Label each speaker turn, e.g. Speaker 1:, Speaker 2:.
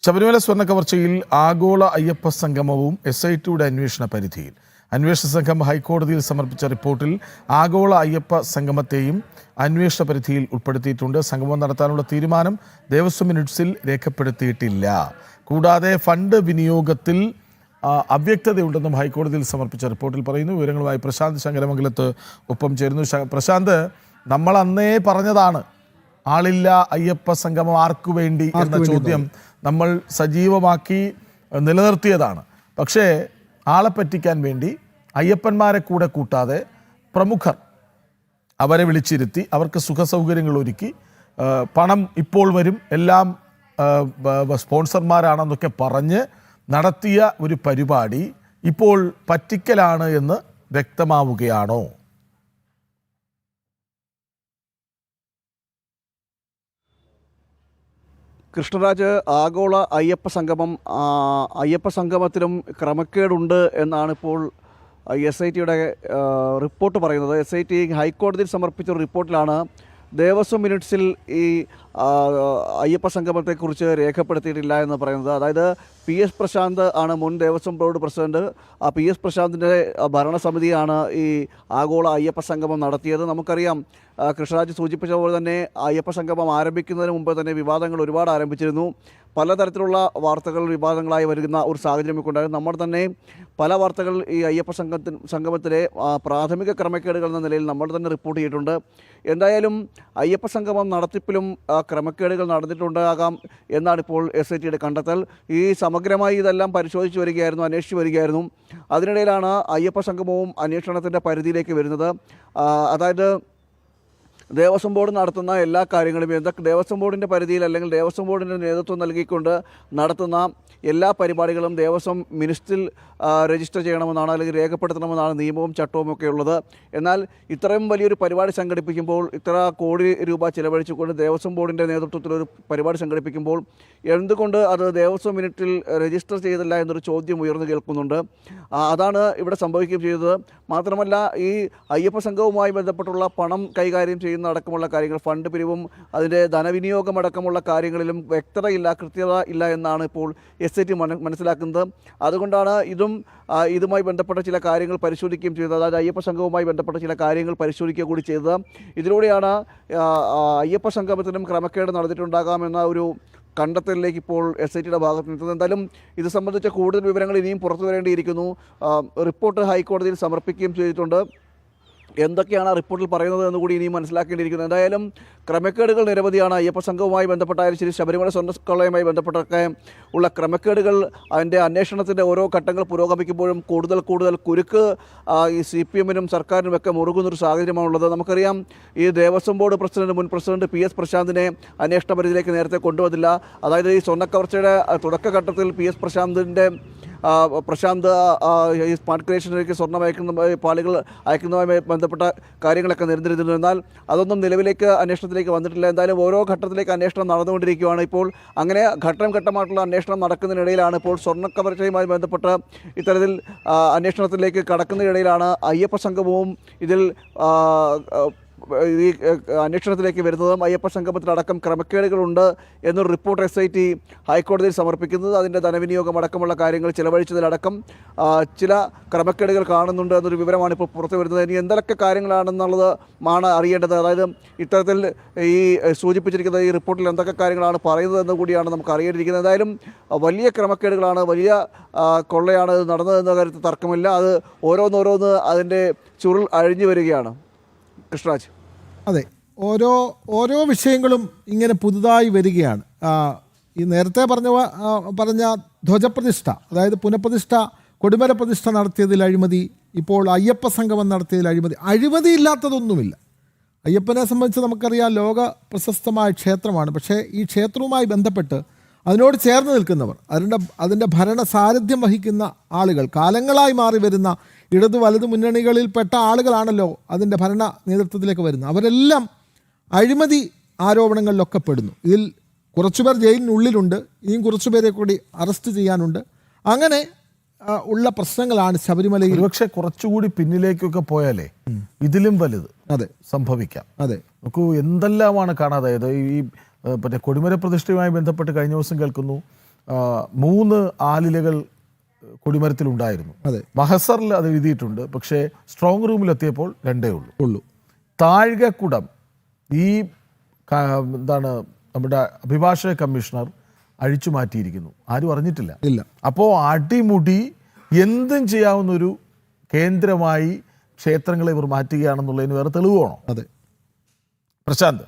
Speaker 1: ശബരിമല സ്വർണ്ണ കവർച്ചയിൽ ആഗോള അയ്യപ്പ സംഗമവും SITയുടെ അന്വേഷണ പരിധിയിൽ. അന്വേഷണ സംഘം ഹൈക്കോടതിയിൽ സമർപ്പിച്ച റിപ്പോർട്ടിൽ ആഗോള അയ്യപ്പ സംഗമത്തെയും അന്വേഷണ പരിധിയിൽ ഉൾപ്പെടുത്തിയിട്ടുണ്ട്. സംഗമം നടത്താനുള്ള തീരുമാനം ദേവസ്വം മിനിറ്റ്സിൽ രേഖപ്പെടുത്തിയിട്ടില്ല. കൂടാതെ ഫണ്ട് വിനിയോഗത്തിൽ അവ്യക്തതയുണ്ടെന്നും ഹൈക്കോടതിയിൽ സമർപ്പിച്ച റിപ്പോർട്ടിൽ പറയുന്നു. വിവരങ്ങളുമായി പ്രശാന്ത് ശങ്കരമംഗലത്ത് ഒപ്പം ചേരുന്നു. പ്രശാന്ത്, നമ്മൾ അന്നേ പറഞ്ഞതാണ് ആളില്ല അയ്യപ്പ സംഗമം ആർക്കു വേണ്ടി എന്ന ചോദ്യം നമ്മൾ സജീവമാക്കി നിലനിർത്തിയതാണ്. പക്ഷേ ആളെ പറ്റിക്കാൻ വേണ്ടി അയ്യപ്പന്മാരെ കൂടെ കൂട്ടാതെ പ്രമുഖർ അവരെ വിളിച്ചിരുത്തി അവർക്ക് സുഖസൗകര്യങ്ങൾ ഒരുക്കി പണം ഇപ്പോൾ വരും, എല്ലാം സ്പോൺസർമാരാണെന്നൊക്കെ പറഞ്ഞ് നടത്തിയ ഒരു പരിപാടി ഇപ്പോൾ പറ്റിക്കലാണ് എന്ന് വ്യക്തമാവുകയാണോ?
Speaker 2: കൃഷ്ണരാജ്, ആഗോള അയ്യപ്പ സംഗമത്തിലും ക്രമക്കേടുണ്ട് എന്നാണിപ്പോൾ SITയുടെ റിപ്പോർട്ട് പറയുന്നത്. SIT ഹൈക്കോടതിയിൽ സമർപ്പിച്ച ഒരു റിപ്പോർട്ടിലാണ് ദേവസ്വം മിനിറ്റ്സിൽ ഈ അയ്യപ്പ സംഗമത്തെക്കുറിച്ച് രേഖപ്പെടുത്തിയിട്ടില്ല എന്ന് പറയുന്നത്. അതായത് PS പ്രശാന്ത് ആണ് മുൻ ദേവസ്വം ബോർഡ് പ്രസിഡന്റ്. PS പ്രശാന്തിൻ്റെ ഭരണസമിതിയാണ് ഈ ആഗോള അയ്യപ്പ സംഗമം നടത്തിയത്. നമുക്കറിയാം, കൃഷ്ണരാജ് സൂചിപ്പിച്ച പോലെ തന്നെ അയ്യപ്പ സംഗമം ആരംഭിക്കുന്നതിന് മുമ്പ് തന്നെ വിവാദങ്ങൾ ഒരുപാട് ആരംഭിച്ചിരുന്നു. പലതരത്തിലുള്ള വാർത്തകൾ വിവാദങ്ങളായി വരുന്ന ഒരു സാഹചര്യമൊക്കെ ഉണ്ടായിരുന്നു. നമ്മൾ തന്നെ പല വാർത്തകൾ ഈ അയ്യപ്പ സംഗമത്തിലെ പ്രാഥമിക ക്രമക്കേടുകൾ എന്ന നിലയിൽ നമ്മൾ തന്നെ റിപ്പോർട്ട് ചെയ്തിട്ടുണ്ട്. എന്തായാലും അയ്യപ്പ സംഗമം നടത്തിപ്പിലും ക്രമക്കേടുകൾ നടന്നിട്ടുണ്ടാകാം എന്നാണ് ഇപ്പോൾ SITയുടെ കണ്ടെത്തൽ. ഈ സമഗ്രമായി ഇതെല്ലാം പരിശോധിച്ച് വരികയായിരുന്നു, അന്വേഷിച്ച് വരികയായിരുന്നു. അതിനിടയിലാണ് അയ്യപ്പ സംഗമവും അന്വേഷണത്തിൻ്റെ പരിധിയിലേക്ക് വരുന്നത്. അതായത് ദേവസ്വം ബോർഡ് നടത്തുന്ന എല്ലാ കാര്യങ്ങളും ദേവസ്വം ബോർഡിൻ്റെ പരിധിയിൽ അല്ലെങ്കിൽ ദേവസ്വം ബോർഡിൻ്റെ നേതൃത്വം നൽകിക്കൊണ്ട് നടത്തുന്ന എല്ലാ പരിപാടികളും ദേവസ്വം മിനിറ്റ്സിൽ രജിസ്റ്റർ ചെയ്യണമെന്നാണ്, അല്ലെങ്കിൽ രേഖപ്പെടുത്തണമെന്നാണ് നിയമവും ചട്ടവും ഒക്കെ ഉള്ളത്. എന്നാൽ ഇത്രയും വലിയൊരു പരിപാടി സംഘടിപ്പിക്കുമ്പോൾ, ഇത്ര കോടി രൂപ ചിലവഴിച്ചുകൊണ്ട് ദേവസ്വം ബോർഡിൻ്റെ നേതൃത്വത്തിലൊരു പരിപാടി സംഘടിപ്പിക്കുമ്പോൾ എന്തുകൊണ്ട് അത് ദേവസ്വം മിനിറ്റിൽ രജിസ്റ്റർ ചെയ്തില്ല എന്നൊരു ചോദ്യം ഉയർന്നു കേൾക്കുന്നുണ്ട്. അതാണ് ഇവിടെ സംഭവിക്കുകയും ചെയ്തത്. മാത്രമല്ല, ഈ അയ്യപ്പ സംഘവുമായി ബന്ധപ്പെട്ടുള്ള പണം കൈകാര്യം ചെയ്യുന്ന അടക്കമുള്ള കാര്യങ്ങൾ, ഫണ്ട് പിരിവും അതിൻ്റെ ധനവിനിയോഗം അടക്കമുള്ള കാര്യങ്ങളിലും വ്യക്തതയില്ല, കൃത്യത ഇല്ല എന്നാണ് ഇപ്പോൾ SIT മനസ്സിലാക്കുന്നത്. അതുകൊണ്ടാണ് ഇതുമായി ബന്ധപ്പെട്ട ചില കാര്യങ്ങൾ പരിശോധിക്കുകയും ചെയ്തത്. അതായത് അയ്യപ്പ സംഘവുമായി ബന്ധപ്പെട്ട ചില കാര്യങ്ങൾ പരിശോധിക്കുക കൂടി ചെയ്തത്. ഇതിലൂടെയാണ് അയ്യപ്പ സംഗമത്തിനും ക്രമക്കേട് നടന്നിട്ടുണ്ടാകാമെന്ന ഒരു കണ്ടെത്തലിലേക്ക് ഇപ്പോൾ SITയുടെ ഭാഗത്ത് നിന്നത്. എന്തായാലും ഇത് സംബന്ധിച്ച കൂടുതൽ വിവരങ്ങൾ ഇനിയും പുറത്തു വരേണ്ടിയിരിക്കുന്നു. റിപ്പോർട്ട് ഹൈക്കോടതിയിൽ സമർപ്പിക്കുകയും ചെയ്തിട്ടുണ്ട്. എന്തൊക്കെയാണ് ആ റിപ്പോർട്ടിൽ പറയുന്നത് എന്നുകൂടി ഇനിയും മനസ്സിലാക്കേണ്ടിയിരിക്കുന്നത്. എന്തായാലും ക്രമക്കേടുകൾ നിരവധിയാണ്. അയ്യപ്പ സംഘവുമായി ബന്ധപ്പെട്ടായാലും ശരി, ശബരിമല സ്വർണ്ണക്കൊള്ളയുമായി ബന്ധപ്പെട്ടൊക്കെ ഉള്ള ക്രമക്കേടുകൾ, അതിൻ്റെ അന്വേഷണത്തിൻ്റെ ഓരോ ഘട്ടങ്ങൾ പുരോഗമിക്കുമ്പോഴും കൂടുതൽ കുരുക്ക് ഈ CPMനും സർക്കാരിനുമൊക്കെ മുറുകുന്നൊരു സാഹചര്യമാണുള്ളത്. നമുക്കറിയാം, ഈ ദേവസ്വം ബോർഡ് മുൻ പ്രസിഡന്റ് PS പ്രശാന്തിനെ അന്വേഷണ പരിധിയിലേക്ക് നേരത്തെ കൊണ്ടുവന്നില്ല. അതായത് ഈ സ്വർണ്ണക്കവർച്ചയുടെ തുടക്കഘട്ടത്തിൽ PS പ്രശാന്ത് ഈ സ്മാർട്ട് ക്രിയേഷനിലേക്ക് സ്വർണ്ണം പാളികൾ അയക്കുന്നതുമായി ബന്ധപ്പെട്ട കാര്യങ്ങളൊക്കെ നിരന്തരം. എന്നാൽ അതൊന്നും നിലവിലേക്ക് അന്വേഷണത്തിലേക്ക് വന്നിട്ടില്ല. എന്തായാലും ഓരോ ഘട്ടത്തിലേക്ക് അന്വേഷണം നടന്നുകൊണ്ടിരിക്കുകയാണ്. ഇപ്പോൾ അങ്ങനെ ഘട്ടമായിട്ടുള്ള അന്വേഷണം നടക്കുന്നതിനിടയിലാണ് ഇപ്പോൾ സ്വർണ്ണക്കവർച്ചയുമായി ബന്ധപ്പെട്ട് ഇത്തരത്തിൽ അന്വേഷണത്തിലേക്ക് കടക്കുന്നതിനിടയിലാണ് അയ്യപ്പ സംഘവും ഇതിൽ ഈ അന്വേഷണത്തിലേക്ക് വരുന്നതും അയ്യപ്പ സംഗമത്തിലടക്കം ക്രമക്കേടുകളുണ്ട് എന്നൊരു റിപ്പോർട്ട് SIT ഹൈക്കോടതിയിൽ സമർപ്പിക്കുന്നത്. അതിൻ്റെ ധനവിനിയോഗം അടക്കമുള്ള കാര്യങ്ങൾ ചിലവഴിച്ചതിലടക്കം ചില ക്രമക്കേടുകൾ കാണുന്നുണ്ട് എന്നൊരു വിവരമാണ് ഇപ്പോൾ പുറത്തു വരുന്നത്. ഇനി എന്തൊക്കെ കാര്യങ്ങളാണെന്നുള്ളത് അറിയേണ്ടത്. അതായത് ഇത്തരത്തിൽ ഈ സൂചിപ്പിച്ചിരിക്കുന്ന ഈ റിപ്പോർട്ടിൽ എന്തൊക്കെ കാര്യങ്ങളാണ് പറയുന്നത് എന്ന് കൂടിയാണ് നമുക്ക് അറിയേണ്ടിയിരിക്കുന്നത്. എന്തായാലും വലിയ ക്രമക്കേടുകളാണ്, വലിയ കൊള്ളയാണ് നടന്നതെന്ന കാര്യത്തിൽ തർക്കമില്ല. അത് ഓരോന്നോരോന്ന് അതിൻ്റെ ചുരുൾ അഴിഞ്ഞു വരികയാണ്. കൃഷ്ണരാജ്,
Speaker 3: അതെ, ഓരോ വിഷയങ്ങളും ഇങ്ങനെ പുതുതായി വരികയാണ്. ഈ നേരത്തെ പറഞ്ഞ ധ്വജപ്രതിഷ്ഠ, അതായത് പുനഃപ്രതിഷ്ഠ, കൊടിമര പ്രതിഷ്ഠ നടത്തിയതിൽ അഴിമതി, ഇപ്പോൾ അയ്യപ്പ സംഗമം നടത്തിയതിൽ അഴിമതിയില്ലാത്തതൊന്നുമില്ല. അയ്യപ്പനെ സംബന്ധിച്ച് നമുക്കറിയാം, ലോക പ്രശസ്തമായ ക്ഷേത്രമാണ്. പക്ഷേ ഈ ക്ഷേത്രവുമായി ബന്ധപ്പെട്ട് അതിനോട് ചേർന്ന് നിൽക്കുന്നവർ, അതിൻ്റെ ഭരണ സാരഥ്യം വഹിക്കുന്ന ആളുകൾ, കാലങ്ങളായി മാറി വരുന്ന ഇടതു വലതു മുന്നണികളിൽപ്പെട്ട ആളുകളാണല്ലോ അതിൻ്റെ ഭരണ നേതൃത്വത്തിലേക്ക് വരുന്നത്. അവരെല്ലാം അഴിമതി ആരോപണങ്ങളിലൊക്കെ പെടുന്നു. ഇതിൽ കുറച്ചുപേർ ജയിലിനുള്ളിലുണ്ട്, ഇനിയും കുറച്ചുപേരെ കൂടി അറസ്റ്റ് ചെയ്യാനുണ്ട്. അങ്ങനെ ഉള്ള പ്രശ്നങ്ങളാണ് ശബരിമലയിൽ.
Speaker 1: പക്ഷേ കുറച്ചുകൂടി പിന്നിലേക്കൊക്കെ പോയാലേ ഇതിലും വലുത്
Speaker 3: അതെ
Speaker 1: സംഭവിക്കാം.
Speaker 3: അതെ,
Speaker 1: നോക്കൂ എന്തെല്ലാമാണ് കാണാതായത്. ഈ കൊടിമര പ്രതിഷ്ഠയുമായി ബന്ധപ്പെട്ട് കഴിഞ്ഞ ദിവസം കേൾക്കുന്നു 3 ആലിലകൾ കൊടിമരത്തിലുണ്ടായിരുന്നു.
Speaker 3: അതെ.
Speaker 1: മഹസറിൽ അത് എഴുതിയിട്ടുണ്ട്. പക്ഷേ സ്ട്രോങ് റൂമിലെത്തിയപ്പോൾ 2
Speaker 3: ഉള്ളൂ.
Speaker 1: താഴികക്കുടം ഈ എന്താണ് നമ്മുടെ അഭിഭാഷക കമ്മീഷണർ അഴിച്ചു മാറ്റിയിരിക്കുന്നു. ആരും അറിഞ്ഞിട്ടില്ല.
Speaker 3: ഇല്ല.
Speaker 1: അപ്പോൾ അടിമുടി എന്തും ചെയ്യാവുന്നൊരു കേന്ദ്രമായി ക്ഷേത്രങ്ങളെ ഇവർ മാറ്റുകയാണെന്നുള്ളതിന് വേറെ തെളിവ് വേണോ?
Speaker 3: അതെ.
Speaker 1: പ്രശാന്ത്.